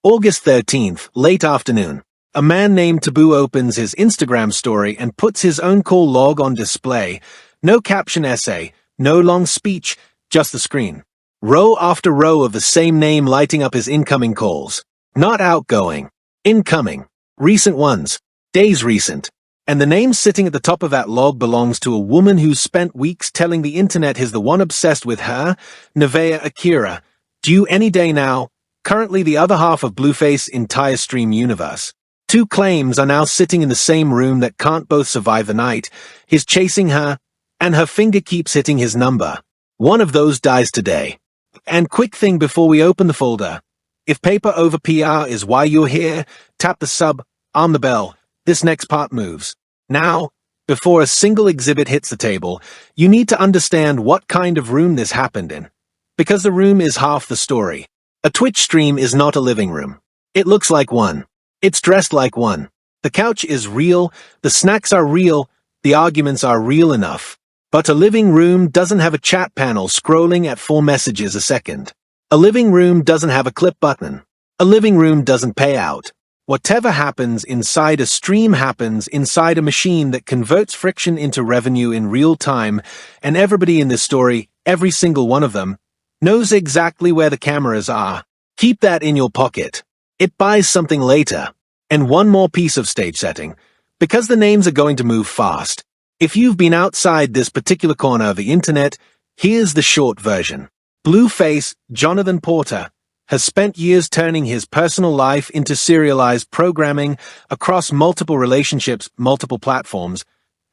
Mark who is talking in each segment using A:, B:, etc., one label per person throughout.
A: August 13th, late afternoon. A man named Taboo opens his Instagram story and puts his own call log on display. No caption essay, no long speech, just the screen. Row after row of the same name lighting up his incoming calls. Not outgoing. Incoming. Recent ones. Days recent. And the name sitting at the top of that log belongs to a woman who's spent weeks telling the internet he's the one obsessed with her, Nevaeh Akira. Due any day now. Currently the other half of Blueface's entire stream universe. Two claims are now sitting in the same room that can't both survive the night. He's chasing her, and her finger keeps hitting his number. One of those dies today. And quick thing before we open the folder. If paper over PR is why you're here, tap the sub, arm the bell. This next part moves. Now, before a single exhibit hits the table, you need to understand what kind of room this happened in. Because the room is half the story. A Twitch stream is not a living room. It looks like one. It's dressed like one. The couch is real, the snacks are real, the arguments are real enough. But a living room doesn't have a chat panel scrolling at 4 messages a second. A living room doesn't have a clip button. A living room doesn't pay out. Whatever happens inside a stream happens inside a machine that converts friction into revenue in real time, and everybody in this story, every single one of them, knows exactly where the cameras are. Keep that in your pocket. It buys something later. And one more piece of stage setting. Because the names are going to move fast. If you've been outside this particular corner of the internet, here's the short version. Blueface, Johnathan Porter, has spent years turning his personal life into serialized programming across multiple relationships, multiple platforms,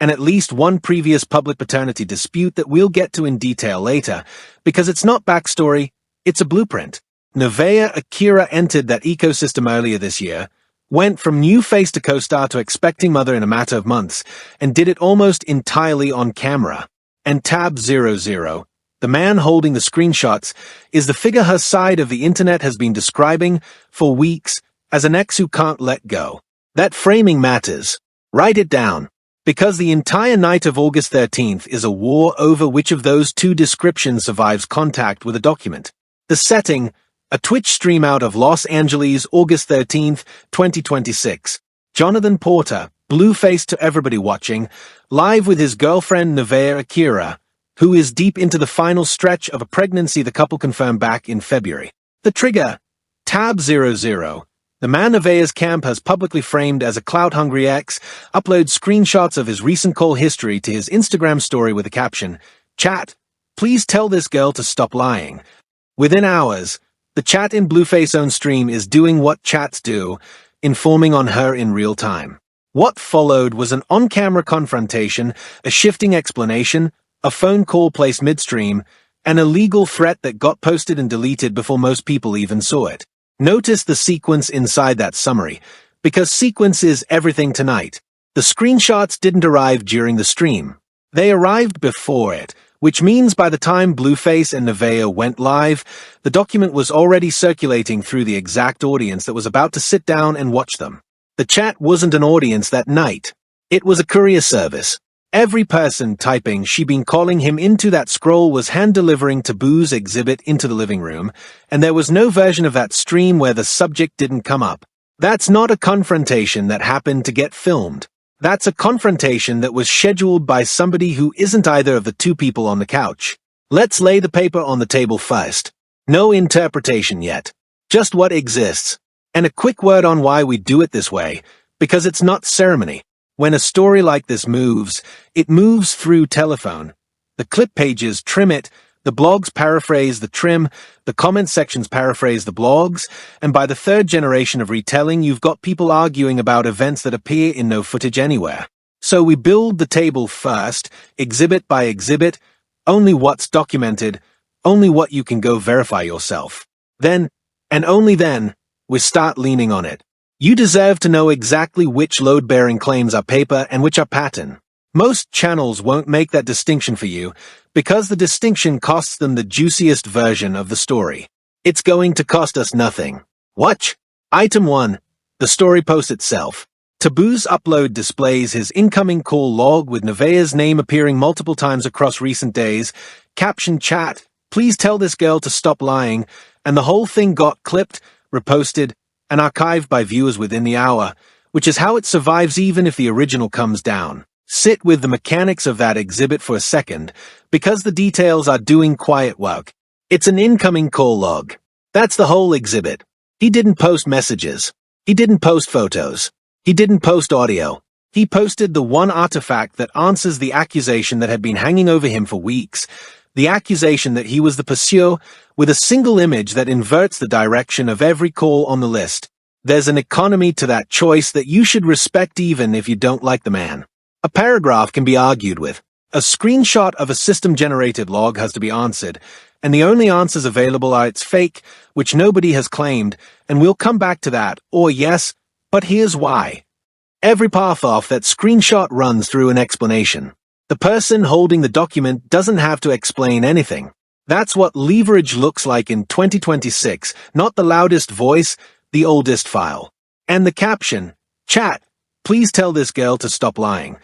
A: and at least one previous public paternity dispute that we'll get to in detail later, because it's not backstory, it's a blueprint. Nevaeh Akira entered that ecosystem earlier this year, went from new face to co-star to expecting mother in a matter of months, and did it almost entirely on camera. And Tab00, the man holding the screenshots, is the figure her side of the internet has been describing for weeks as an ex who can't let go. That framing matters. Write it down. Because the entire night of August 13th is a war over which of those two descriptions survives contact with a document. The setting, a Twitch stream out of Los Angeles, August 13th, 2026. Johnathan Porter, Blueface to everybody watching, live with his girlfriend Nevaeh Akira, who is deep into the final stretch of a pregnancy the couple confirmed back in February. The trigger, Tab00. The man Nevaeh's camp has publicly framed as a clout-hungry ex, uploads screenshots of his recent call history to his Instagram story with the caption, "Chat, please tell this girl to stop lying." Within hours, the chat in Blueface's own stream is doing what chats do, informing on her in real time. What followed was an on-camera confrontation, a shifting explanation, a phone call placed midstream, and a legal threat that got posted and deleted before most people even saw it. Notice the sequence inside that summary, because sequence is everything tonight. The screenshots didn't arrive during the stream. They arrived before it, which means by the time Blueface and Nevaeh went live, the document was already circulating through the exact audience that was about to sit down and watch them. The chat wasn't an audience that night. It was a courier service. Every person typing "she been calling him" into that scroll was hand-delivering Taboo's exhibit into the living room, and there was no version of that stream where the subject didn't come up. That's not a confrontation that happened to get filmed. That's a confrontation that was scheduled by somebody who isn't either of the two people on the couch. Let's lay the paper on the table first. No interpretation yet. Just what exists. And a quick word on why we do it this way, because it's not ceremony. When a story like this moves, it moves through telephone. The clip pages trim it, the blogs paraphrase the trim, the comment sections paraphrase the blogs, and by the third generation of retelling, you've got people arguing about events that appear in no footage anywhere. So we build the table first, exhibit by exhibit, only what's documented, only what you can go verify yourself. Then, and only then, we start leaning on it. You deserve to know exactly which load-bearing claims are paper and which are pattern. Most channels won't make that distinction for you, because the distinction costs them the juiciest version of the story. It's going to cost us nothing. Watch. Item 1. The story post itself. Taboo's upload displays his incoming call log with Nevaeh's name appearing multiple times across recent days. Caption chat, "Please tell this girl to stop lying," and the whole thing got clipped, reposted, and archived by viewers within the hour, which is how it survives even if the original comes down. Sit with the mechanics of that exhibit for a second, because the details are doing quiet work. It's an incoming call log. That's the whole exhibit. He didn't post messages. He didn't post photos. He didn't post audio. He posted the one artifact that answers the accusation that had been hanging over him for weeks. The accusation that he was the pursuer, with a single image that inverts the direction of every call on the list. There's an economy to that choice that you should respect even if you don't like the man. A paragraph can be argued with. A screenshot of a system-generated log has to be answered, and the only answers available are it's fake, which nobody has claimed, and we'll come back to that, or yes, but here's why. Every path off that screenshot runs through an explanation. The person holding the document doesn't have to explain anything. That's what leverage looks like in 2026, not the loudest voice, the oldest file. And the caption, "Chat, please tell this girl to stop lying."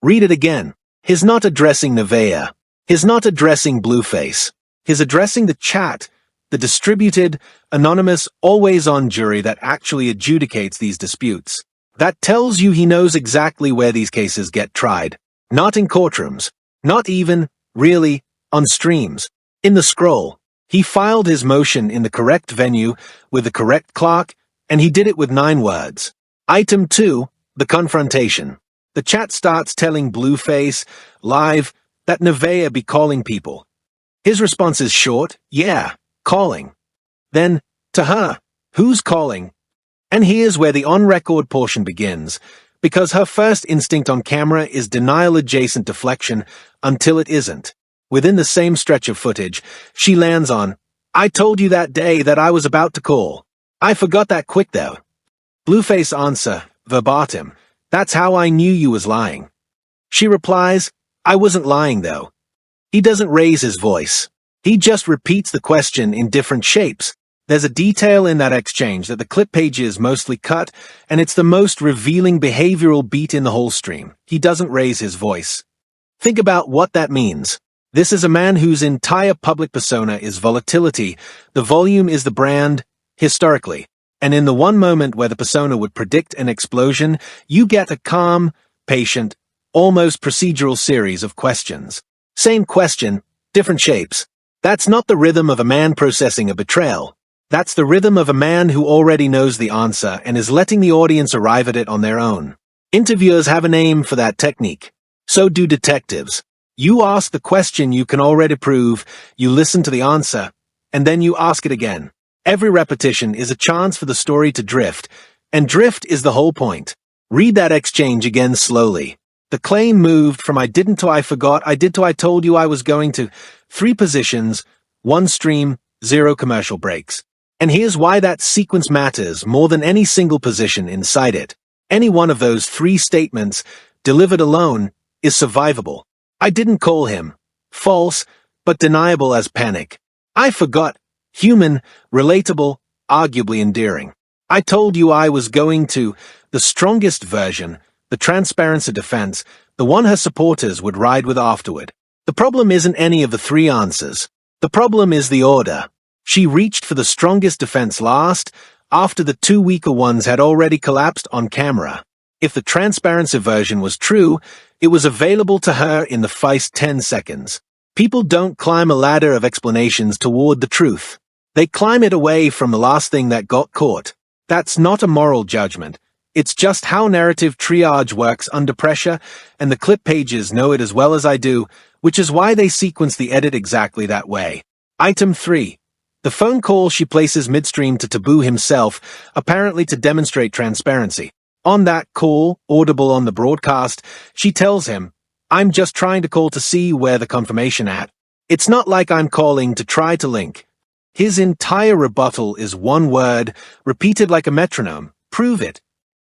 A: Read it again. He's not addressing Nevaeh. He's not addressing Blueface. He's addressing the chat, the distributed, anonymous, always-on jury that actually adjudicates these disputes. That tells you he knows exactly where these cases get tried. Not in courtrooms. Not even, really, on streams. In the scroll. He filed his motion in the correct venue, with the correct clerk, and he did it with 9 words. Item 2, the confrontation. The chat starts telling Blueface, live, that Nevaeh be calling people. His response is short, yeah, calling. Then, to her, who's calling? And here's where the on-record portion begins, because her first instinct on camera is denial-adjacent deflection until it isn't. Within the same stretch of footage, she lands on, "I told you that day that I was about to call. I forgot that quick though." Blueface answer, verbatim, "That's how I knew you was lying." She replies, "I wasn't lying though." He doesn't raise his voice. He just repeats the question in different shapes. There's a detail in that exchange that the clip page is mostly cut, and it's the most revealing behavioral beat in the whole stream. He doesn't raise his voice. Think about what that means. This is a man whose entire public persona is volatility. The volume is the brand, historically. And in the one moment where the persona would predict an explosion, you get a calm, patient, almost procedural series of questions. Same question, different shapes. That's not the rhythm of a man processing a betrayal. That's the rhythm of a man who already knows the answer and is letting the audience arrive at it on their own. Interviewers have a name for that technique. So do detectives. You ask the question you can already prove, you listen to the answer, and then you ask it again. Every repetition is a chance for the story to drift, and drift is the whole point. Read that exchange again slowly. The claim moved from "I didn't" to "I forgot," "I did" to "I told you I was going to." 3 positions, 1 stream, 0 commercial breaks. And here's why that sequence matters more than any single position inside it. Any one of those 3 statements, delivered alone, is survivable. "I didn't call him." False, but deniable as panic. "I forgot." Human, relatable, arguably endearing. "I told you I was going to." The strongest version, the transparency defense, the one her supporters would ride with afterward. The problem isn't any of the 3 answers. The problem is the order. She reached for the strongest defense last, after the 2 weaker ones had already collapsed on camera. If the transparency version was true, it was available to her in the first 10 seconds. People don't climb a ladder of explanations toward the truth. They climb it away from the last thing that got caught. That's not a moral judgment. It's just how narrative triage works under pressure, and the clip pages know it as well as I do, which is why they sequence the edit exactly that way. Item 3. The phone call she places midstream to Taboo himself, apparently to demonstrate transparency. On that call, audible on the broadcast, she tells him, "I'm just trying to call to see where the confirmation at. It's not like I'm calling to try to link." His entire rebuttal is one word, repeated like a metronome, "Prove it."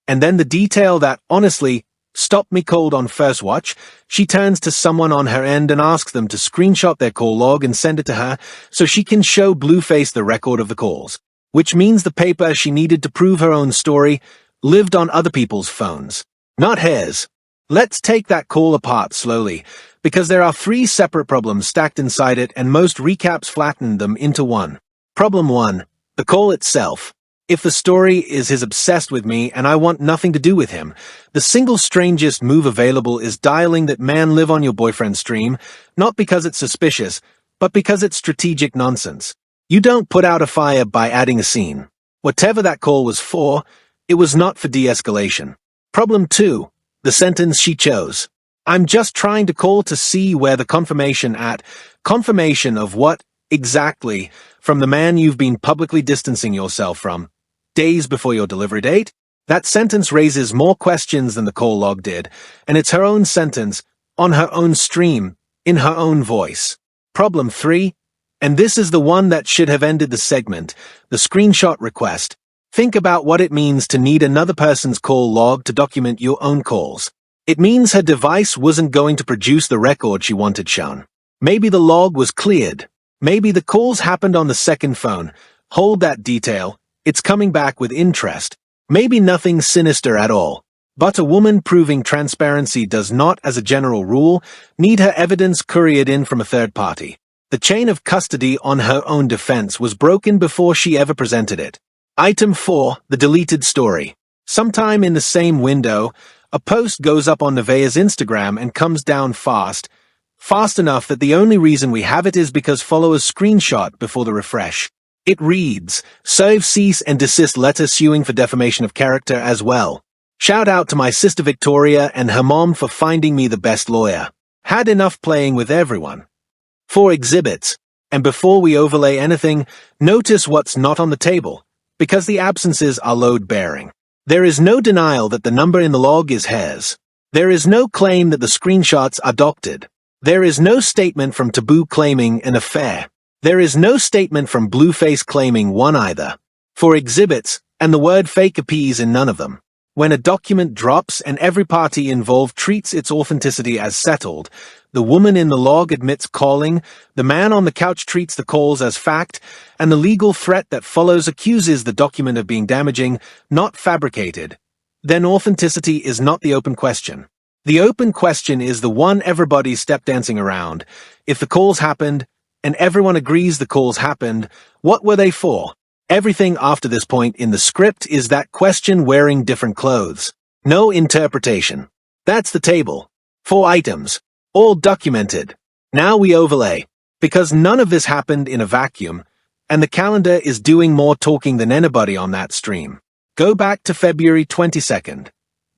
A: And then the detail that, honestly, stopped me cold on first watch, she turns to someone on her end and asks them to screenshot their call log and send it to her so she can show Blueface the record of the calls. Which means the paper she needed to prove her own story lived on other people's phones, not hers. Let's take that call apart slowly, because there are 3 separate problems stacked inside it and most recaps flatten them into one. Problem 1. The call itself. If the story is he's obsessed with me and I want nothing to do with him, the single strangest move available is dialing that man live on your boyfriend's stream, not because it's suspicious, but because it's strategic nonsense. You don't put out a fire by adding a scene. Whatever that call was for, it was not for de-escalation. Problem 2. The sentence she chose. I'm just trying to call to see where the confirmation of what, exactly, from the man you've been publicly distancing yourself from, days before your delivery date? That sentence raises more questions than the call log did, and it's her own sentence, on her own stream, in her own voice. Problem 3, and this is the one that should have ended the segment, the screenshot request. Think about what it means to need another person's call log to document your own calls. It means her device wasn't going to produce the record she wanted shown. Maybe the log was cleared. Maybe the calls happened on the second phone. Hold that detail. It's coming back with interest. Maybe nothing sinister at all. But a woman proving transparency does not, as a general rule, need her evidence couriered in from a third party. The chain of custody on her own defense was broken before she ever presented it. Item 4, the deleted story. Sometime in the same window, a post goes up on Nevaeh's Instagram and comes down fast enough that the only reason we have it is because followers screenshot before the refresh. It reads, "Serve cease and desist letter suing for defamation of character as well. Shout out to my sister Victoria and her mom for finding me the best lawyer. Had enough playing with everyone." 4 exhibits. And before we overlay anything, notice what's not on the table, because the absences are load-bearing. There is no denial that the number in the log is hers. There is no claim that the screenshots are doctored. There is no statement from Taboo claiming an affair. There is no statement from Blueface claiming one either. 4 exhibits, and the word fake appears in none of them. When a document drops and every party involved treats its authenticity as settled, the woman in the log admits calling, the man on the couch treats the calls as fact, and the legal threat that follows accuses the document of being damaging, not fabricated, then authenticity is not the open question. The open question is the one everybody's step dancing around. If the calls happened, and everyone agrees the calls happened, what were they for? Everything after this point in the script is that question wearing different clothes. No interpretation. That's the table. 4 items. All documented. Now we overlay. Because none of this happened in a vacuum, and the calendar is doing more talking than anybody on that stream. Go back to February 22nd.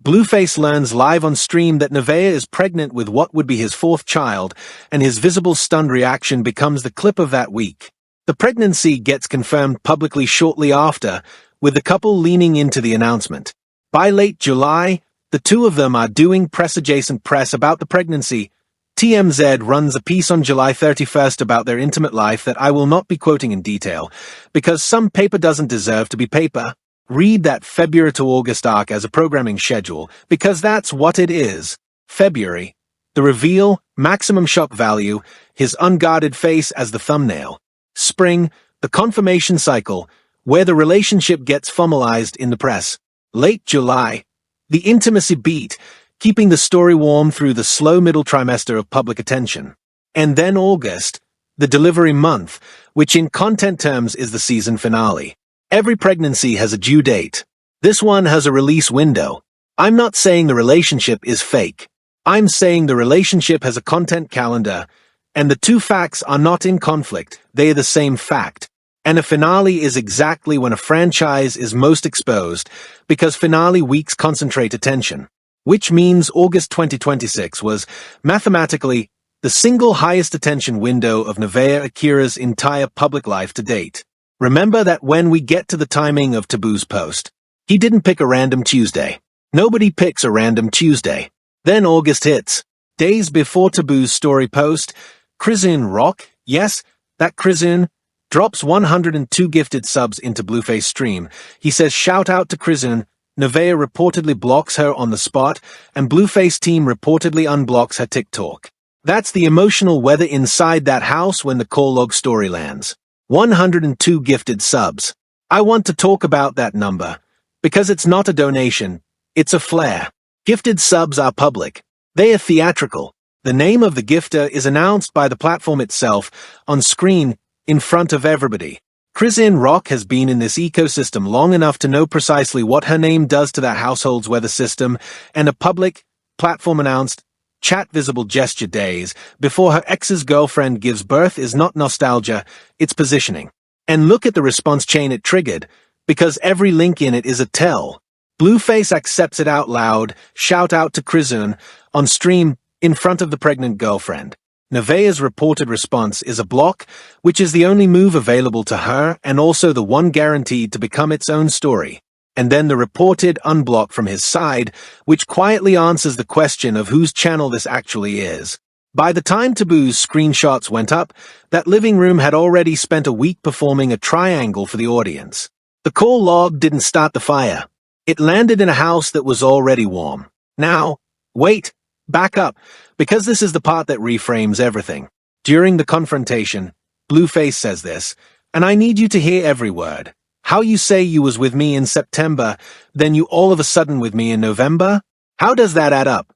A: Blueface learns live on stream that Nevaeh is pregnant with what would be his 4th child, and his visible stunned reaction becomes the clip of that week. The pregnancy gets confirmed publicly shortly after, with the couple leaning into the announcement. By late July, the two of them are doing press-adjacent press about the pregnancy. TMZ runs a piece on July 31st about their intimate life that I will not be quoting in detail, because some paper doesn't deserve to be paper. Read that February to August arc as a programming schedule, because that's what it is. February. The reveal, maximum shock value, his unguarded face as the thumbnail. Spring, the confirmation cycle, where the relationship gets formalized in the press. Late July. The intimacy beat, keeping the story warm through the slow middle trimester of public attention. And then August, the delivery month, which in content terms is the season finale. Every pregnancy has a due date. This one has a release window. I'm not saying the relationship is fake. I'm saying the relationship has a content calendar, and the two facts are not in conflict, they are the same fact. And a finale is exactly when a franchise is most exposed, because finale weeks concentrate attention. Which means August 2026 was, mathematically, the single highest attention window of Nevaeh Akira's entire public life to date. Remember that when we get to the timing of Taboo's post, he didn't pick a random Tuesday. Nobody picks a random Tuesday. Then August hits. Days before Taboo's story post, Krizun Rock, yes, that Krizun, drops 102 gifted subs into Blueface stream. He says shout out to Krizun. Nevaeh reportedly blocks her on the spot, and Blueface team reportedly unblocks her TikTok. That's the emotional weather inside that house when the call log story lands. 102 gifted subs. I want to talk about that number, because it's not a donation, it's a flare. Gifted subs are public. They are theatrical. The name of the gifter is announced by the platform itself, on screen, in front of everybody. Chrisin Rock has been in this ecosystem long enough to know precisely what her name does to that household's weather system, and a public platform announced chat visible gesture days before her ex's girlfriend gives birth is not nostalgia, it's positioning. And look at the response chain it triggered, because every link in it is a tell. Blueface accepts it out loud, shout out to Chrisin, on stream, in front of the pregnant girlfriend. Nevaeh's reported response is a block, which is the only move available to her and also the one guaranteed to become its own story. And then the reported unblock from his side, which quietly answers the question of whose channel this actually is. By the time Taboo's screenshots went up, that living room had already spent a week performing a triangle for the audience. The call log didn't start the fire. It landed in a house that was already warm. Now, wait, back up, because this is the part that reframes everything. During the confrontation, Blueface says this, and I need you to hear every word. How you say you was with me in September, then you all of a sudden with me in November? How does that add up?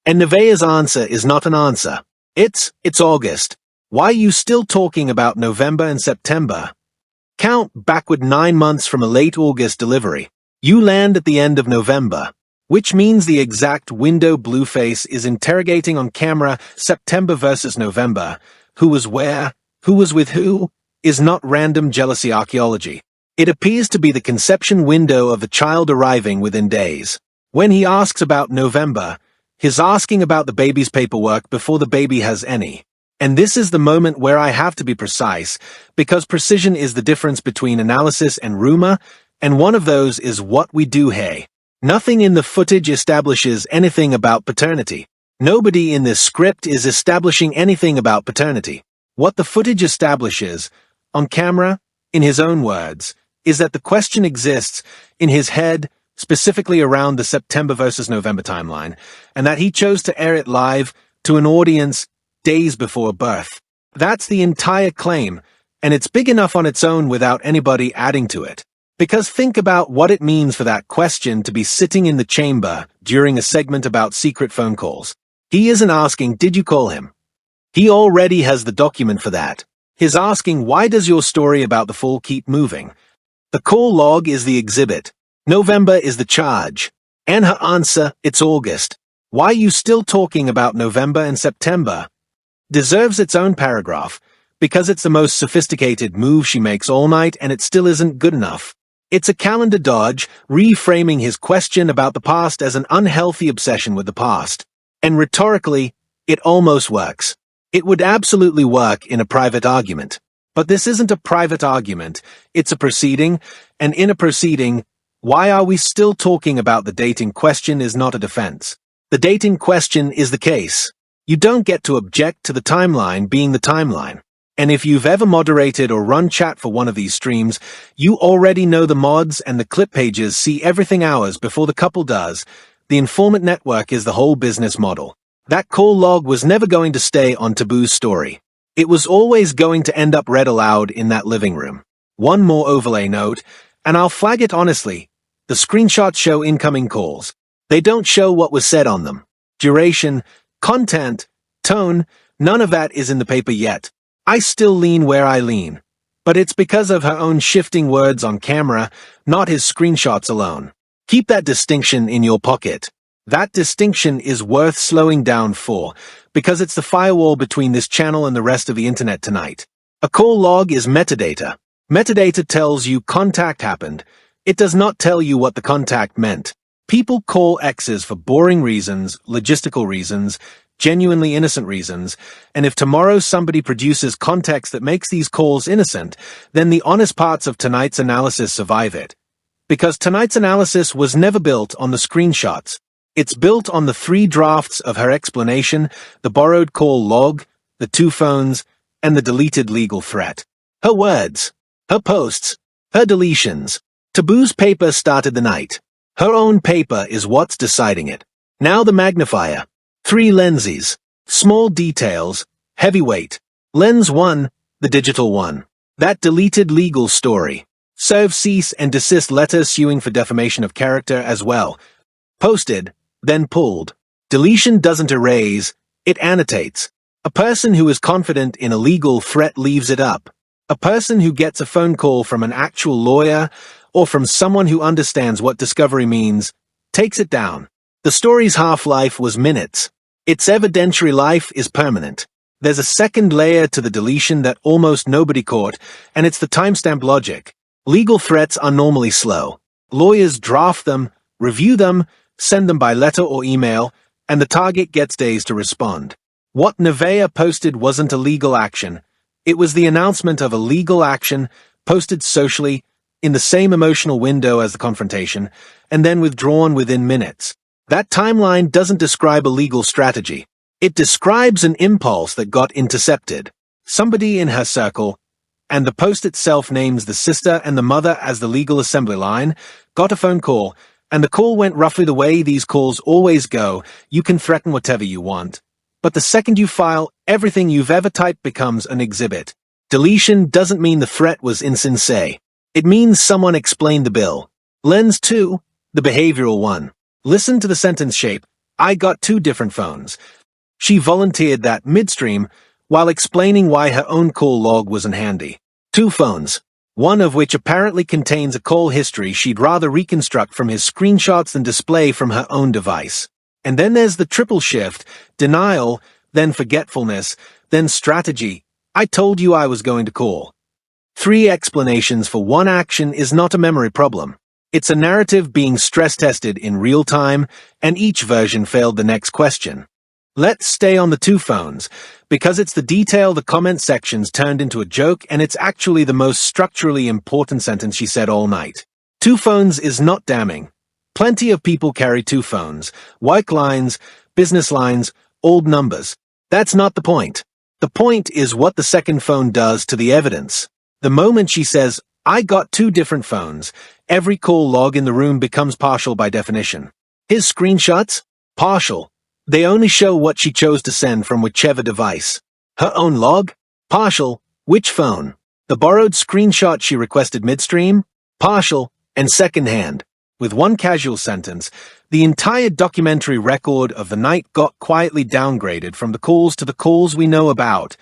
A: And Nevaeh's answer is not an answer. It's August. Why are you still talking about November and September? Count backward 9 months from a late August delivery. You land at the end of November, which means the exact window Blueface is interrogating on camera September versus November. Who was where, who was with who, is not random jealousy archaeology. It appears to be the conception window of the child arriving within days. When he asks about November, he's asking about the baby's paperwork before the baby has any. And this is the moment where I have to be precise, because precision is the difference between analysis and rumor, and one of those is what we do here. Nothing in the footage establishes anything about paternity. Nobody in this script is establishing anything about paternity. What the footage establishes, on camera, in his own words, is that the question exists in his head, specifically around the September versus November timeline, and that he chose to air it live to an audience days before birth. That's the entire claim, and it's big enough on its own without anybody adding to it. Because think about what it means for that question to be sitting in the chamber during a segment about secret phone calls. He isn't asking, did you call him? He already has the document for that. He's asking, why does your story about the fall keep moving? The call log is the exhibit. November is the charge. And her answer, it's August. Why are you still talking about November and September? Deserves its own paragraph, because it's the most sophisticated move she makes all night and it still isn't good enough. It's a calendar dodge, reframing his question about the past as an unhealthy obsession with the past. And rhetorically, it almost works. It would absolutely work in a private argument. But this isn't a private argument, it's a proceeding, and in a proceeding, why are we still talking about the dating question is not a defense. The dating question is the case. You don't get to object to the timeline being the timeline. And if you've ever moderated or run chat for one of these streams, you already know the mods and the clip pages see everything hours before the couple does. The informant network is the whole business model. That call log was never going to stay on Taboo's story. It was always going to end up read aloud in that living room. One more overlay note, and I'll flag it honestly. The screenshots show incoming calls. They don't show what was said on them. Duration, content, tone, none of that is in the paper yet. I still lean where I lean. But it's because of her own shifting words on camera, not his screenshots alone. Keep that distinction in your pocket. That distinction is worth slowing down for, because it's the firewall between this channel and the rest of the internet tonight. A call log is metadata. Metadata tells you contact happened. It does not tell you what the contact meant. People call exes for boring reasons, logistical reasons, genuinely innocent reasons, and if tomorrow somebody produces context that makes these calls innocent, then the honest parts of tonight's analysis survive it. Because tonight's analysis was never built on the screenshots. It's built on the 3 drafts of her explanation, the borrowed call log, the 2 phones, and the deleted legal threat. Her words, her posts, her deletions. Taboo's paper started the night. Her own paper is what's deciding it. Now the magnifier. 3 lenses. Small details. Heavyweight. Lens 1, the digital one. That deleted legal story. Serve cease and desist letter suing for defamation of character as well. Posted, then pulled. Deletion doesn't erase, it annotates. A person who is confident in a legal threat leaves it up. A person who gets a phone call from an actual lawyer or from someone who understands what discovery means takes it down. The story's half-life was minutes. Its evidentiary life is permanent. There's a second layer to the deletion that almost nobody caught, and it's the timestamp logic. Legal threats are normally slow. Lawyers draft them, review them, send them by letter or email, and the target gets days to respond. What Nevaeh posted wasn't a legal action. It was the announcement of a legal action posted socially in the same emotional window as the confrontation, and then withdrawn within minutes. That timeline doesn't describe a legal strategy. It describes an impulse that got intercepted. Somebody in her circle, and the post itself names the sister and the mother as the legal assembly line, got a phone call, and the call went roughly the way these calls always go. You can threaten whatever you want. But the second you file, everything you've ever typed becomes an exhibit. Deletion doesn't mean the threat was insensate. It means someone explained the bill. Lens 2, the behavioral one. Listen to the sentence shape. I got 2 different phones. She volunteered that midstream while explaining why her own call log wasn't handy. 2 phones, one of which apparently contains a call history she'd rather reconstruct from his screenshots than display from her own device. And then there's the triple shift, denial, then forgetfulness, then strategy. I told you I was going to call. 3 explanations for one action is not a memory problem. It's a narrative being stress-tested in real time, and each version failed the next question. Let's stay on the 2 phones, because it's the detail the comment sections turned into a joke, and it's actually the most structurally important sentence she said all night. 2 phones is not damning. Plenty of people carry 2 phones, work lines, business lines, old numbers. That's not the point. The point is what the second phone does to the evidence. The moment she says, I got 2 different phones, every call log in the room becomes partial by definition. His screenshots? Partial. They only show what she chose to send from whichever device. Her own log? Partial. Which phone? The borrowed screenshot she requested midstream? Partial and second-hand. With one casual sentence, the entire documentary record of the night got quietly downgraded from the calls to the calls we know about.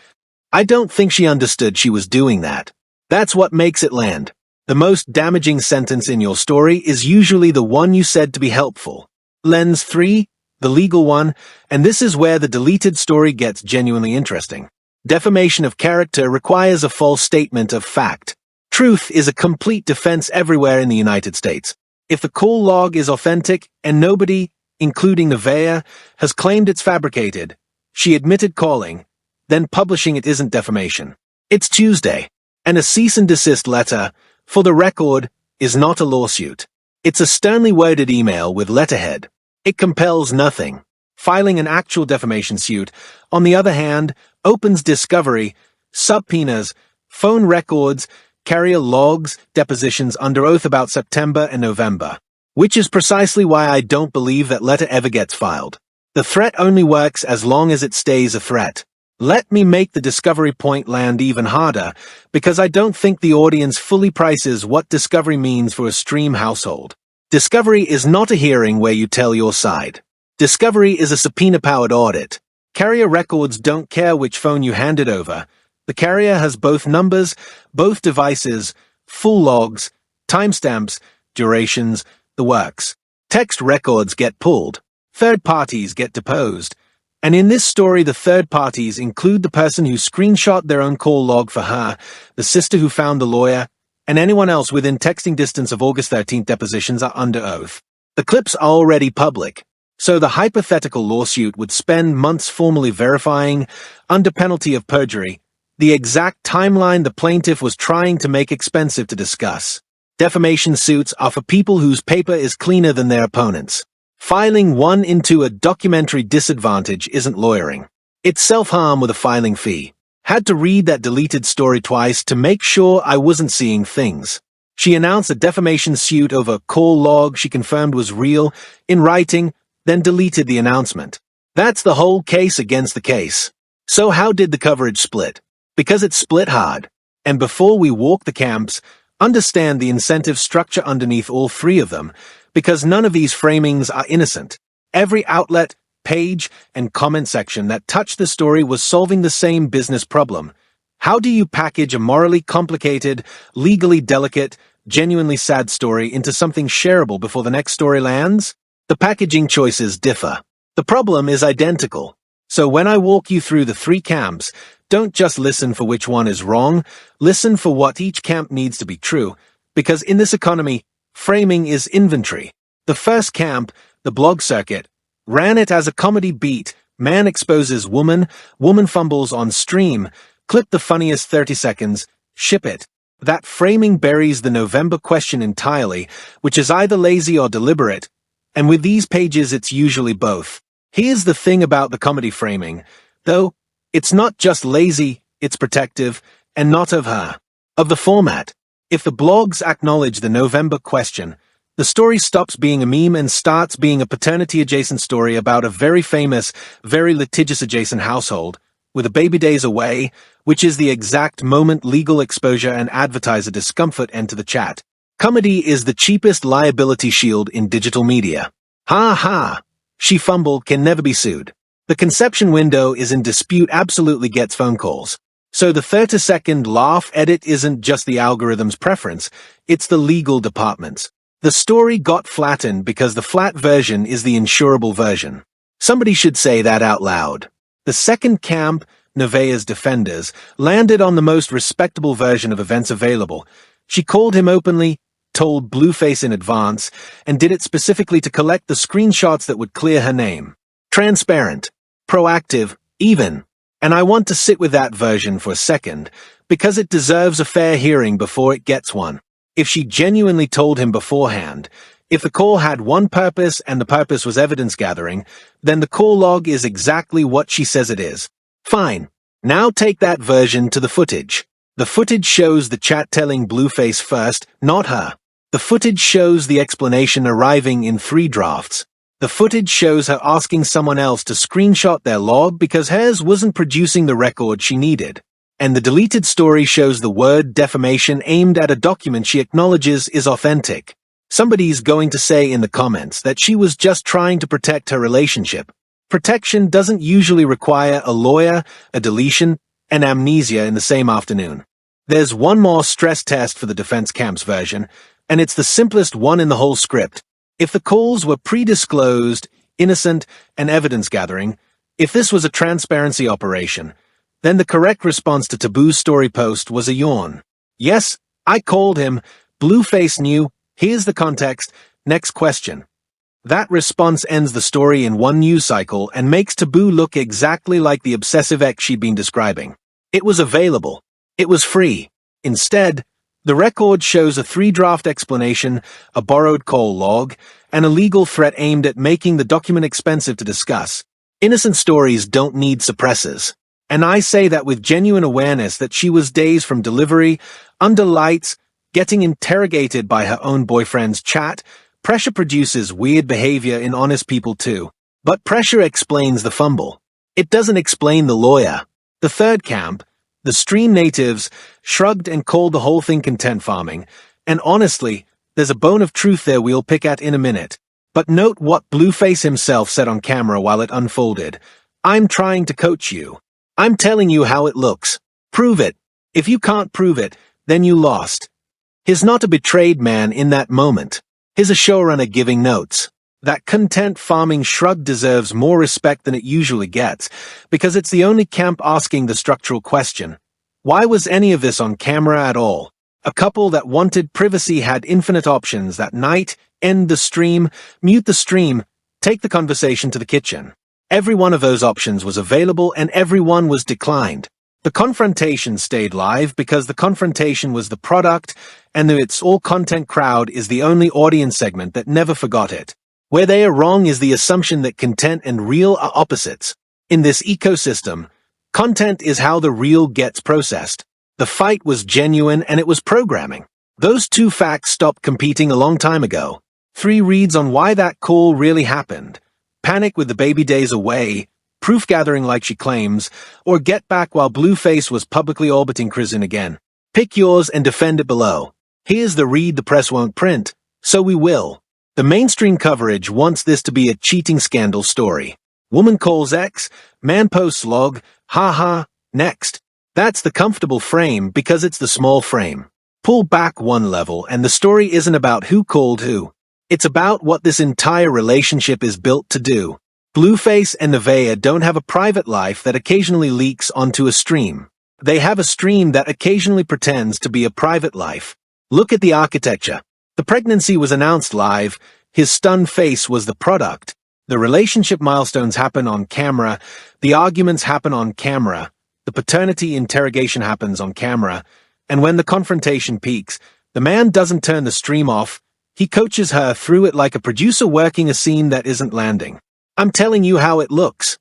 A: I don't think she understood she was doing that. That's what makes it land. The most damaging sentence in your story is usually the one you said to be helpful. Lens 3, the legal one, and this is where the deleted story gets genuinely interesting. Defamation of character requires a false statement of fact. Truth is a complete defense everywhere in the United States. If the call log is authentic and nobody, including Nevaeh, has claimed it's fabricated, she admitted calling, then publishing it isn't defamation. It's Tuesday, and a cease and desist letter, for the record, is not a lawsuit. It's a sternly worded email with letterhead. It compels nothing. Filing an actual defamation suit, on the other hand, opens discovery, subpoenas, phone records, carrier logs, depositions under oath about September and November. Which is precisely why I don't believe that letter ever gets filed. The threat only works as long as it stays a threat. Let me make the discovery point land even harder, because I don't think the audience fully prices what discovery means for a stream household. Discovery is not a hearing where you tell your side. Discovery is a subpoena-powered audit. Carrier records don't care which phone you handed over. The carrier has both numbers, both devices, full logs, timestamps, durations, the works. Text records get pulled. Third parties get deposed. And in this story, the third parties include the person who screenshot their own call log for her, the sister who found the lawyer, and anyone else within texting distance of August 13th depositions are under oath. The clips are already public, so the hypothetical lawsuit would spend months formally verifying, under penalty of perjury, the exact timeline the plaintiff was trying to make expensive to discuss. Defamation suits are for people whose paper is cleaner than their opponents. Filing one into a documentary disadvantage isn't lawyering. It's self-harm with a filing fee. Had to read that deleted story twice to make sure I wasn't seeing things. She announced a defamation suit over a call log she confirmed was real, in writing, then deleted the announcement. That's the whole case against the case. So how did the coverage split? Because it split hard. And before we walk the camps, understand the incentive structure underneath all 3 of them, because none of these framings are innocent. Every outlet, page, and comment section that touched the story was solving the same business problem. How do you package a morally complicated, legally delicate, genuinely sad story into something shareable before the next story lands? The packaging choices differ. The problem is identical. So when I walk you through the three camps, don't just listen for which one is wrong, listen for what each camp needs to be true, because in this economy, framing is inventory. The first camp, the blog circuit, ran it as a comedy beat. Man exposes woman, woman fumbles on stream, clip the funniest 30 seconds, ship it. That framing buries the November question entirely, which is either lazy or deliberate, and with these pages it's usually both. Here's the thing about the comedy framing, though, it's not just lazy, it's protective, and not of her. Of the format. If the blogs acknowledge the November question, the story stops being a meme and starts being a paternity-adjacent story about a very famous, very litigious adjacent household, with a baby days away, which is the exact moment legal exposure and advertiser discomfort enter the chat. Comedy is the cheapest liability shield in digital media. Ha ha! She fumbled can never be sued. The conception window is in dispute absolutely gets phone calls. So the 30-second laugh edit isn't just the algorithm's preference, it's the legal department's. The story got flattened because the flat version is the insurable version. Somebody should say that out loud. The second camp, Nevaeh's defenders, landed on the most respectable version of events available. She called him openly, told Blueface in advance, and did it specifically to collect the screenshots that would clear her name. Transparent, proactive, even. And I want to sit with that version for a second, because it deserves a fair hearing before it gets one. If she genuinely told him beforehand, if the call had one purpose and the purpose was evidence gathering, then the call log is exactly what she says it is. Fine. Now take that version to the footage. The footage shows the chat telling Blueface first, not her. The footage shows the explanation arriving in 3 drafts. The footage shows her asking someone else to screenshot their log because hers wasn't producing the record she needed. And the deleted story shows the word defamation aimed at a document she acknowledges is authentic. Somebody's going to say in the comments that she was just trying to protect her relationship. Protection doesn't usually require a lawyer, a deletion, and amnesia in the same afternoon. There's one more stress test for the defense camp's version, and it's the simplest one in the whole script. If the calls were pre-disclosed, innocent, and evidence-gathering, if this was a transparency operation, then the correct response to Taboo's story post was a yawn. Yes, I called him. Blueface knew. Here's the context. Next question. That response ends the story in one news cycle and makes Taboo look exactly like the obsessive ex she'd been describing. It was available. It was free. Instead, the record shows a 3-draft explanation, a borrowed call log, and a legal threat aimed at making the document expensive to discuss. Innocent stories don't need suppressors. And I say that with genuine awareness that she was days from delivery, under lights, getting interrogated by her own boyfriend's chat. Pressure produces weird behavior in honest people too. But pressure explains the fumble. It doesn't explain the lawyer. The third camp, the stream natives, shrugged and called the whole thing content farming. And honestly, there's a bone of truth there we'll pick at in a minute. But note what Blueface himself said on camera while it unfolded. I'm trying to coach you. I'm telling you how it looks. Prove it. If you can't prove it, then you lost. He's not a betrayed man in that moment. He's a showrunner giving notes. That content farming shrug deserves more respect than it usually gets, because it's the only camp asking the structural question. Why was any of this on camera at all? A couple that wanted privacy had infinite options that night, end the stream, mute the stream, take the conversation to the kitchen. Every one of those options was available and every one was declined. The confrontation stayed live because the confrontation was the product and the It's All Content crowd is the only audience segment that never forgot it. Where they are wrong is the assumption that content and real are opposites. In this ecosystem, content is how the real gets processed. The fight was genuine and it was programming. Those two facts stopped competing a long time ago. 3 reads on why that call really happened. Panic with the baby days away, proof gathering like she claims, or get back while Blueface was publicly orbiting Kristen again. Pick yours and defend it below. Here's the read the press won't print, so we will. The mainstream coverage wants this to be a cheating scandal story. Woman calls ex, man posts log, haha, next. That's the comfortable frame because it's the small frame. Pull back one level and the story isn't about who called who. It's about what this entire relationship is built to do. Blueface and Nevaeh don't have a private life that occasionally leaks onto a stream. They have a stream that occasionally pretends to be a private life. Look at the architecture. The pregnancy was announced live. His stunned face was the product. The relationship milestones happen on camera. The arguments happen on camera. The paternity interrogation happens on camera. And when the confrontation peaks, the man doesn't turn the stream off. He coaches her through it like a producer working a scene that isn't landing. I'm telling you how it looks.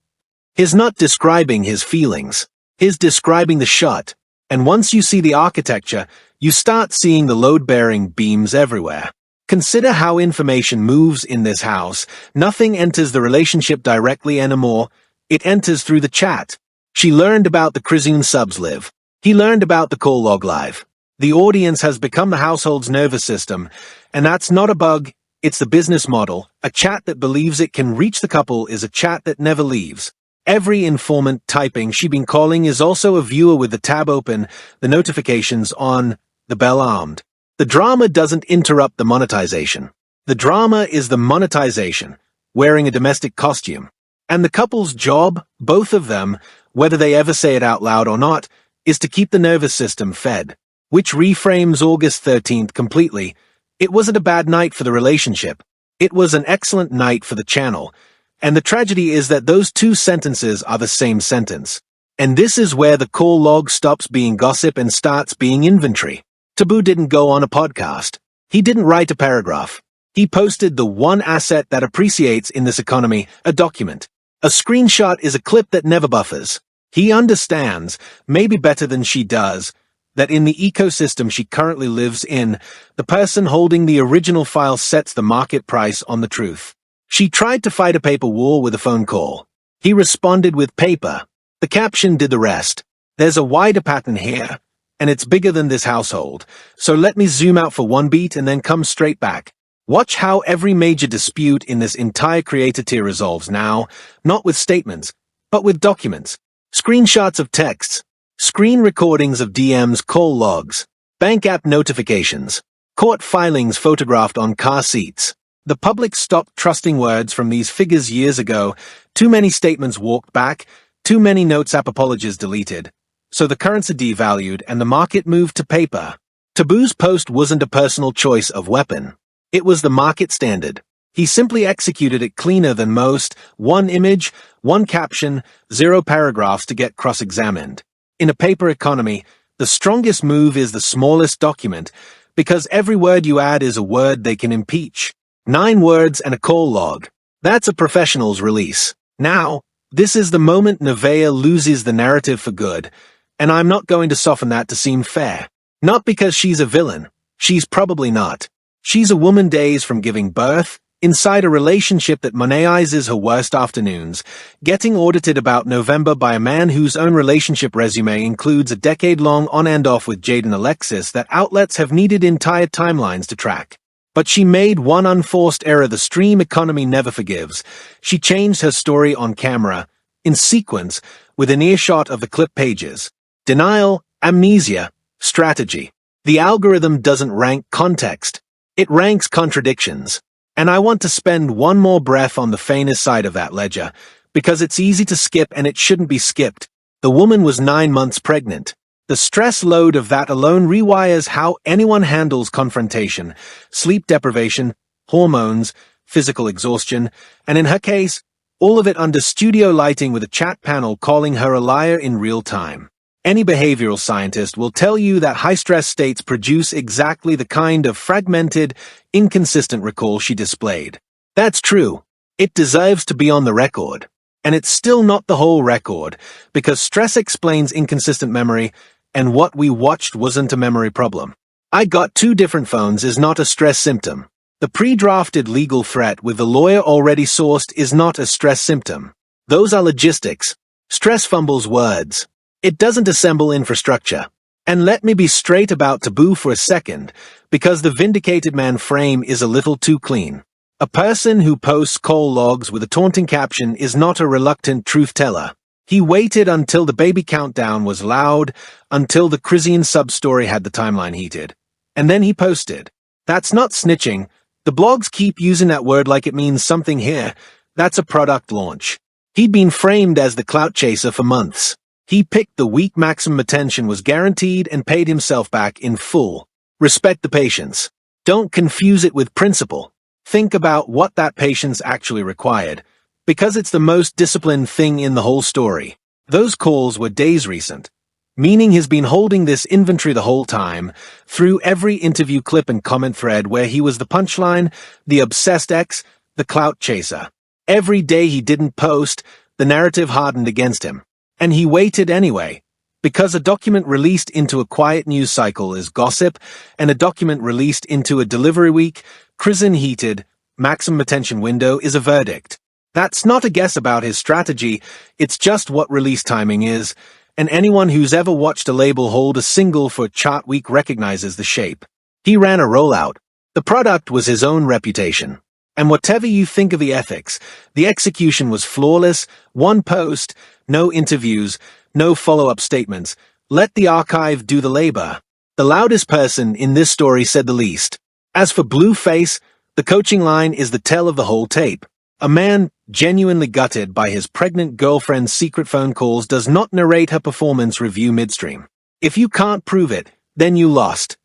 A: He's not describing his feelings. He's describing the shot. And once you see the architecture, you start seeing the load-bearing beams everywhere. Consider how information moves in this house. Nothing enters the relationship directly anymore. It enters through the chat. She learned about the Krizune subs live. He learned about the call log live. The audience has become the household's nervous system, and that's not a bug, it's the business model. A chat that believes it can reach the couple is a chat that never leaves. Every informant typing she been calling is also a viewer with the tab open, the notifications on, the bell armed. The drama doesn't interrupt the monetization. The drama is the monetization, wearing a domestic costume. And the couple's job, both of them, whether they ever say it out loud or not, is to keep the nervous system fed. Which reframes August 13th completely. It wasn't a bad night for the relationship. It was an excellent night for the channel. And the tragedy is that those two sentences are the same sentence. And this is where the call log stops being gossip and starts being inventory. Taboo didn't go on a podcast. He didn't write a paragraph. He posted the one asset that appreciates in this economy, a document. A screenshot is a clip that never buffers. He understands, maybe better than she does, that in the ecosystem she currently lives in, the person holding the original file sets the market price on the truth. She tried to fight a paper war with a phone call. He responded with paper. The caption did the rest. There's a wider pattern here, and it's bigger than this household. So let me zoom out for one beat and then come straight back. Watch how every major dispute in this entire creator tier resolves now, not with statements, but with documents. Screenshots of texts, screen recordings of DMs, call logs, bank app notifications, court filings photographed on car seats. The public stopped trusting words from these figures years ago. Too many statements walked back, too many notes app apologies deleted. So the currency devalued and the market moved to paper. Taboo's post wasn't a personal choice of weapon. It was the market standard. He simply executed it cleaner than most. One image, one caption, 0 paragraphs to get cross-examined. In a paper economy, the strongest move is the smallest document, because every word you add is a word they can impeach. 9 words and a call log. That's a professional's release. Now, this is the moment Nevaeh loses the narrative for good, and I'm not going to soften that to seem fair. Not because she's a villain. She's probably not. She's a woman days from giving birth, inside a relationship that moneizes her worst afternoons, getting audited about November by a man whose own relationship resume includes a decade-long on and off with Jaden Alexis that outlets have needed entire timelines to track. But she made one unforced error the stream economy never forgives. She changed her story on camera, in sequence, with an earshot of the clip pages. Denial, amnesia, strategy. The algorithm doesn't rank context. It ranks contradictions. And I want to spend one more breath on the fairness side of that ledger, because it's easy to skip and it shouldn't be skipped. The woman was 9 months pregnant. The stress load of that alone rewires how anyone handles confrontation, sleep deprivation, hormones, physical exhaustion, and in her case, all of it under studio lighting with a chat panel calling her a liar in real time. Any behavioral scientist will tell you that high-stress states produce exactly the kind of fragmented, inconsistent recall she displayed. That's true. It deserves to be on the record. And it's still not the whole record, because stress explains inconsistent memory, and what we watched wasn't a memory problem. I got 2 different phones is not a stress symptom. The pre-drafted legal threat with the lawyer already sourced is not a stress symptom. Those are logistics. Stress fumbles words. It doesn't assemble infrastructure. And let me be straight about Taboo for a second, because the vindicated man frame is a little too clean. A person who posts call logs with a taunting caption is not a reluctant truth teller. He waited until the baby countdown was loud, until the Chrisine sub-story had the timeline heated. And then he posted. That's not snitching. The blogs keep using that word like it means something here. That's a product launch. He'd been framed as the clout chaser for months. He picked the week maximum attention was guaranteed and paid himself back in full. Respect the patience. Don't confuse it with principle. Think about what that patience actually required, because it's the most disciplined thing in the whole story. Those calls were days recent, meaning he's been holding this inventory the whole time, through every interview clip and comment thread where he was the punchline, the obsessed ex, the clout chaser. Every day he didn't post, the narrative hardened against him. And he waited anyway, because a document released into a quiet news cycle is gossip, and a document released into a delivery week, Chrisine heated, maximum attention window is a verdict. That's not a guess about his strategy, it's just what release timing is, and anyone who's ever watched a label hold a single for chart week recognizes the shape. He ran a rollout. The product was his own reputation. And whatever you think of the ethics, the execution was flawless, one post, no interviews, no follow-up statements. Let the archive do the labor. The loudest person in this story said the least. As for Blueface, the coaching line is the tell of the whole tape. A man genuinely gutted by his pregnant girlfriend's secret phone calls does not narrate her performance review midstream. If you can't prove it, then you lost.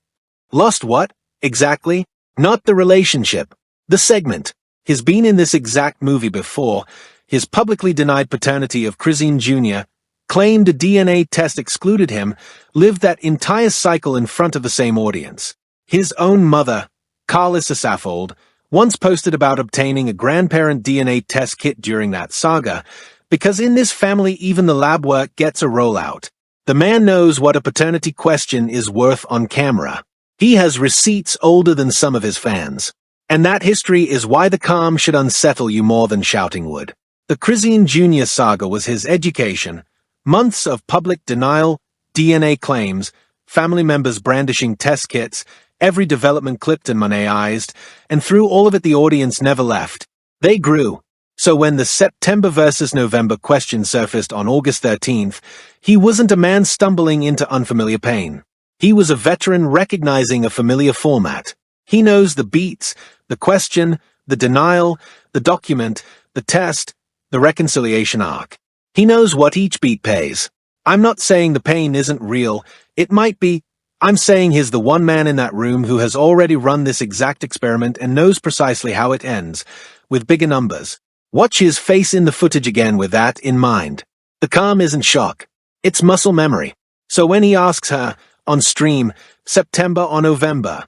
A: Lost what, exactly? Not the relationship. The segment. He's been in this exact movie before. His publicly denied paternity of Chrisine Jr., claimed a DNA test excluded him, lived that entire cycle in front of the same audience. His own mother, Carlissa Saffold, once posted about obtaining a grandparent DNA test kit during that saga, because in this family even the lab work gets a rollout. The man knows what a paternity question is worth on camera. He has receipts older than some of his fans. And that history is why the calm should unsettle you more than shouting would. The Chrisine Jr. saga was his education. Months of public denial, DNA claims, family members brandishing test kits, every development clipped and moneized, and through all of it the audience never left. They grew. So when the September versus November question surfaced on August 13th, he wasn't a man stumbling into unfamiliar pain. He was a veteran recognizing a familiar format. He knows the beats, the question, the denial, the document, the test, the reconciliation arc. He knows what each beat pays. I'm not saying the pain isn't real. It might be. I'm saying he's the one man in that room who has already run this exact experiment and knows precisely how it ends, with bigger numbers. Watch his face in the footage again with that in mind. The calm isn't shock. It's muscle memory. So when he asks her, on stream, September or November,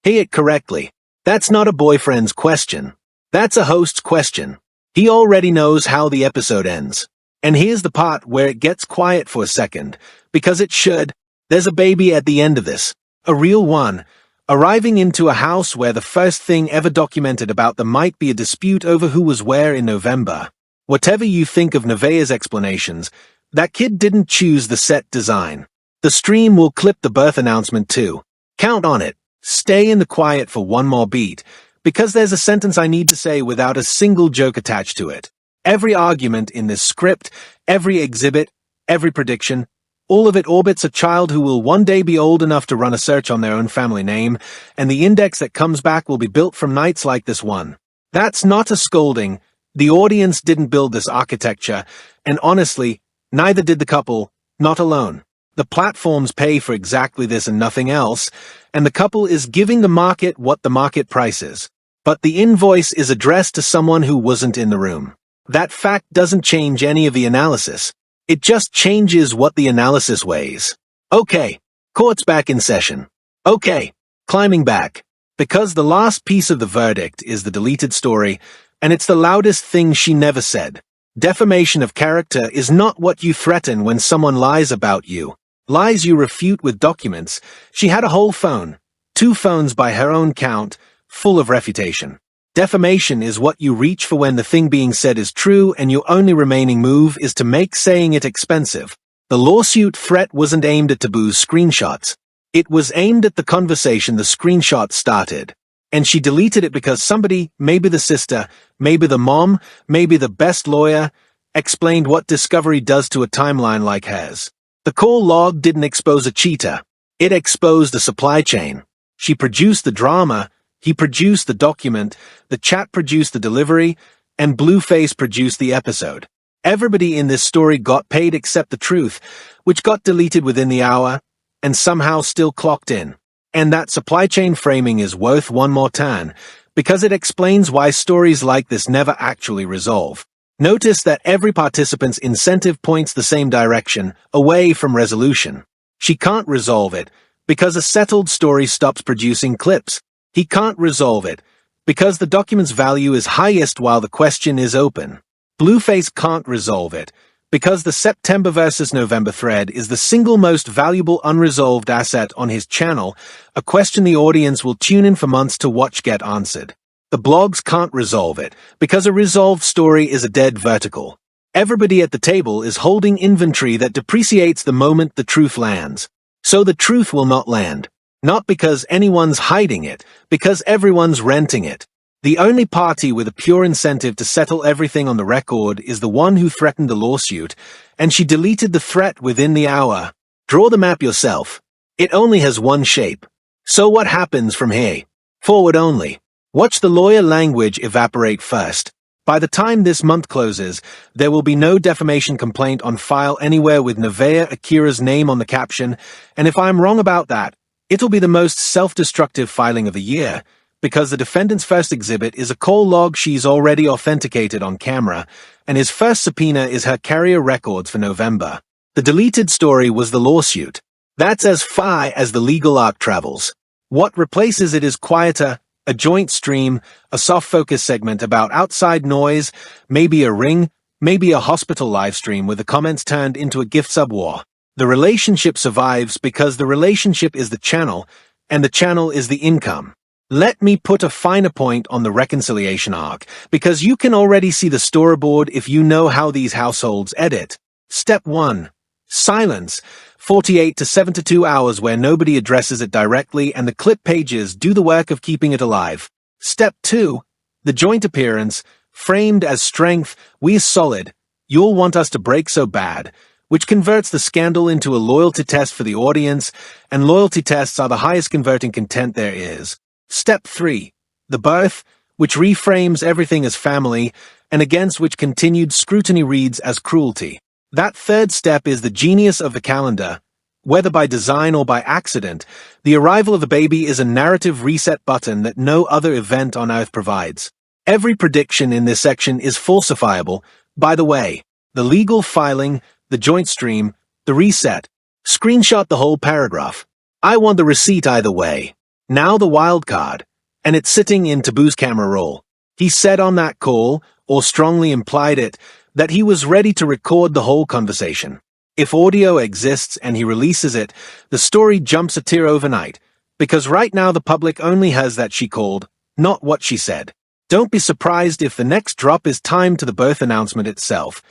A: hear it correctly. That's not a boyfriend's question. That's a host's question. He already knows how the episode ends. And here's the part where it gets quiet for a second, because it should. There's a baby at the end of this. A real one. Arriving into a house where the first thing ever documented about them might be a dispute over who was where in November. Whatever you think of Nevaeh's explanations, that kid didn't choose the set design. The stream will clip the birth announcement too. Count on it. Stay in the quiet for one more beat, because there's a sentence I need to say without a single joke attached to it. Every argument in this script, every exhibit, every prediction, all of it orbits a child who will one day be old enough to run a search on their own family name, and the index that comes back will be built from nights like this one. That's not a scolding. The audience didn't build this architecture, and honestly, neither did the couple, not alone. The platforms pay for exactly this and nothing else, and the couple is giving the market what the market prices. But the invoice is addressed to someone who wasn't in the room. That fact doesn't change any of the analysis. It just changes what the analysis weighs. Okay, court's back in session. Okay, climbing back. Because the last piece of the verdict is the deleted story, and it's the loudest thing she never said. Defamation of character is not what you threaten when someone lies about you. Lies you refute with documents. She had a whole phone, 2 phones by her own count, full of refutation. Defamation is what you reach for when the thing being said is true and your only remaining move is to make saying it expensive. The lawsuit threat wasn't aimed at Taboo's screenshots. It was aimed at the conversation the screenshot started. And she deleted it because somebody, maybe the sister, maybe the mom, maybe the best lawyer, explained what discovery does to a timeline like hers. The call log didn't expose a cheater. It exposed the supply chain. She produced the drama, he produced the document, the chat produced the delivery, and Blueface produced the episode. Everybody in this story got paid except the truth, which got deleted within the hour, and somehow still clocked in. And that supply chain framing is worth one more turn, because it explains why stories like this never actually resolve. Notice that every participant's incentive points the same direction, away from resolution. She can't resolve it, because a settled story stops producing clips. He can't resolve it, because the document's value is highest while the question is open. Blueface can't resolve it, because the September versus November thread is the single most valuable unresolved asset on his channel, a question the audience will tune in for months to watch get answered. The blogs can't resolve it, because a resolved story is a dead vertical. Everybody at the table is holding inventory that depreciates the moment the truth lands. So the truth will not land. Not because anyone's hiding it, because everyone's renting it. The only party with a pure incentive to settle everything on the record is the one who threatened the lawsuit, and she deleted the threat within the hour. Draw the map yourself. It only has one shape. So what happens from here? Forward only. Watch the lawyer language evaporate first. By the time this month closes, there will be no defamation complaint on file anywhere with Nevaeh Akira's name on the caption, and if I'm wrong about that, it'll be the most self-destructive filing of the year, because the defendant's first exhibit is a call log she's already authenticated on camera, and his first subpoena is her carrier records for November. The deleted story was the lawsuit. That's as far as the legal arc travels. What replaces it is quieter, a joint stream, a soft focus segment about outside noise, maybe a ring, maybe a hospital live stream with the comments turned into a gift sub-war. The relationship survives because the relationship is the channel, and the channel is the income. Let me put a finer point on the reconciliation arc, because you can already see the storyboard if you know how these households edit. Step 1. Silence. 48 to 72 hours where nobody addresses it directly and the clip pages do the work of keeping it alive. Step 2. The joint appearance, framed as strength, we're solid, you'll want us to break so bad, which converts the scandal into a loyalty test for the audience, and loyalty tests are the highest converting content there is. Step 3. The birth, which reframes everything as family, and against which continued scrutiny reads as cruelty. That third step is the genius of the calendar. Whether by design or by accident, the arrival of a baby is a narrative reset button that no other event on Earth provides. Every prediction in this section is falsifiable. By the way, the legal filing, the joint stream, the reset. Screenshot the whole paragraph. I want the receipt either way. Now the wild card. And it's sitting in Taboo's camera roll. He said on that call, or strongly implied it, that he was ready to record the whole conversation. If audio exists and he releases it, the story jumps a tier overnight, because right now the public only has that she called, not what she said. Don't be surprised if the next drop is timed to the birth announcement itself.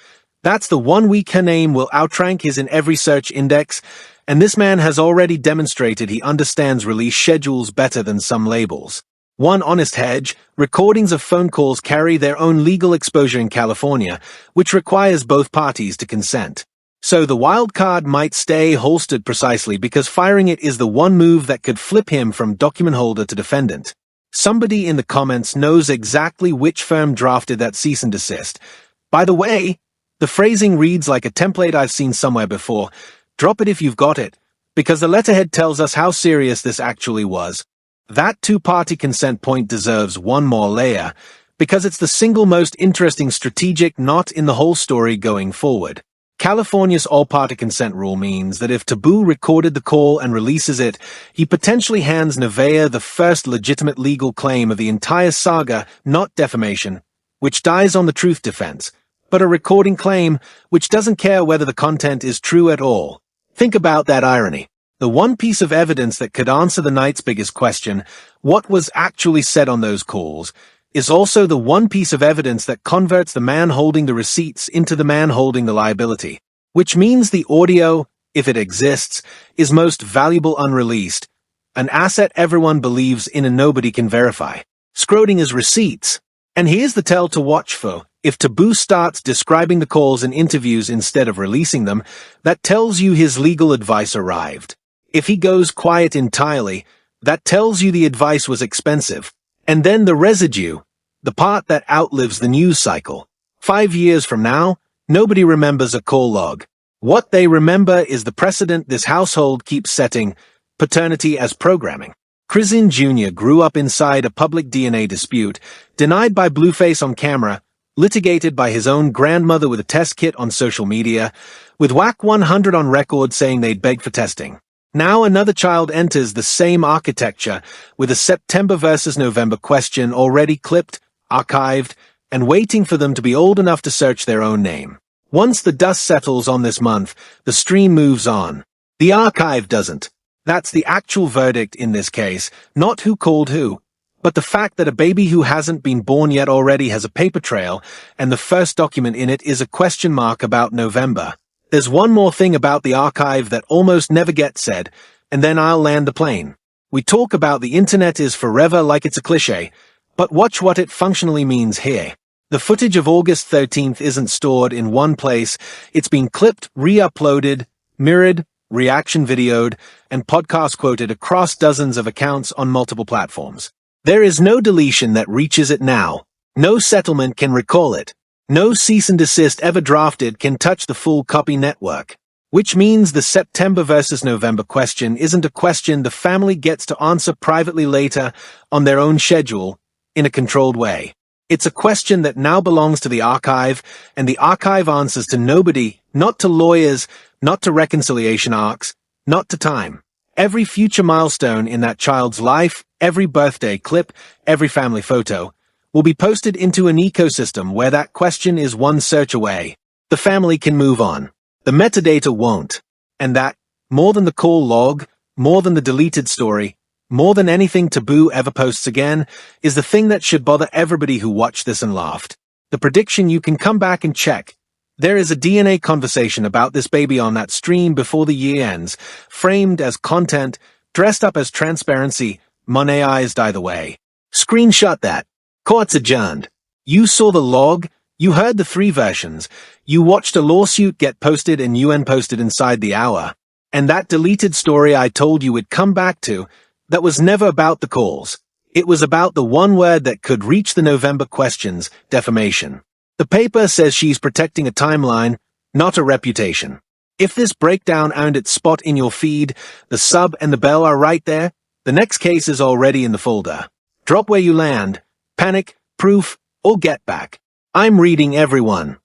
A: That's the 1 week her name will outrank his in every search index, and this man has already demonstrated he understands release schedules better than some labels. One honest hedge, recordings of phone calls carry their own legal exposure in California, which requires both parties to consent. So the wild card might stay holstered precisely because firing it is the one move that could flip him from document holder to defendant. Somebody in the comments knows exactly which firm drafted that cease and desist. By the way, the phrasing reads like a template I've seen somewhere before. Drop it if you've got it, because the letterhead tells us how serious this actually was. That two-party consent point deserves one more layer, because it's the single most interesting strategic knot in the whole story going forward. California's all-party consent rule means that if Taboo recorded the call and releases it, he potentially hands Nevaeh the first legitimate legal claim of the entire saga, not defamation, which dies on the truth defense, but a recording claim which doesn't care whether the content is true at all. Think about that irony. The one piece of evidence that could answer the night's biggest question, what was actually said on those calls, is also the one piece of evidence that converts the man holding the receipts into the man holding the liability. Which means the audio, if it exists, is most valuable unreleased, an asset everyone believes in and nobody can verify. Scroting is receipts. And here's the tell to watch for. If Taboo starts describing the calls in interviews instead of releasing them, that tells you his legal advice arrived. If he goes quiet entirely, that tells you the advice was expensive. And then the residue, the part that outlives the news cycle. 5 years from now, nobody remembers a call log. What they remember is the precedent this household keeps setting: paternity as programming. Chrisin Jr. grew up inside a public DNA dispute, denied by Blueface on camera, litigated by his own grandmother with a test kit on social media, with WAC 100 on record saying they'd beg for testing. Now another child enters the same architecture, with a September versus November question already clipped, archived, and waiting for them to be old enough to search their own name. Once the dust settles on this month, the stream moves on. The archive doesn't. That's the actual verdict in this case, not who called who, but the fact that a baby who hasn't been born yet already has a paper trail, and the first document in it is a question mark about November. There's one more thing about the archive that almost never gets said, and then I'll land the plane. We talk about the internet is forever like it's a cliché, but watch what it functionally means here. The footage of August 13th isn't stored in one place. It's been clipped, re-uploaded, mirrored, reaction videoed, and podcast quoted across dozens of accounts on multiple platforms. There is no deletion that reaches it now. No settlement can recall it. No cease and desist ever drafted can touch the full copy network. Which means the September versus November question isn't a question the family gets to answer privately later on their own schedule in a controlled way. It's a question that now belongs to the archive, and the archive answers to nobody, not to lawyers, not to reconciliation arcs, not to time. Every future milestone in that child's life, every birthday clip, every family photo, will be posted into an ecosystem where that question is one search away. The family can move on. The metadata won't. And that, more than the call log, more than the deleted story, more than anything Taboo ever posts again, is the thing that should bother everybody who watched this and laughed. The prediction you can come back and check. There is a DNA conversation about this baby on that stream before the year ends, framed as content, dressed up as transparency, monetized either way. Screenshot that. Court's adjourned. You saw the log, you heard the 3 versions, you watched a lawsuit get posted and UN posted inside the hour. And that deleted story I told you would come back to, that was never about the calls. It was about the one word that could reach the November questions: defamation. The paper says she's protecting a timeline, not a reputation. If this breakdown earned its spot in your feed, the sub and the bell are right there, the next case is already in the folder. Drop where you land, panic, proof, or get back. I'm reading everyone.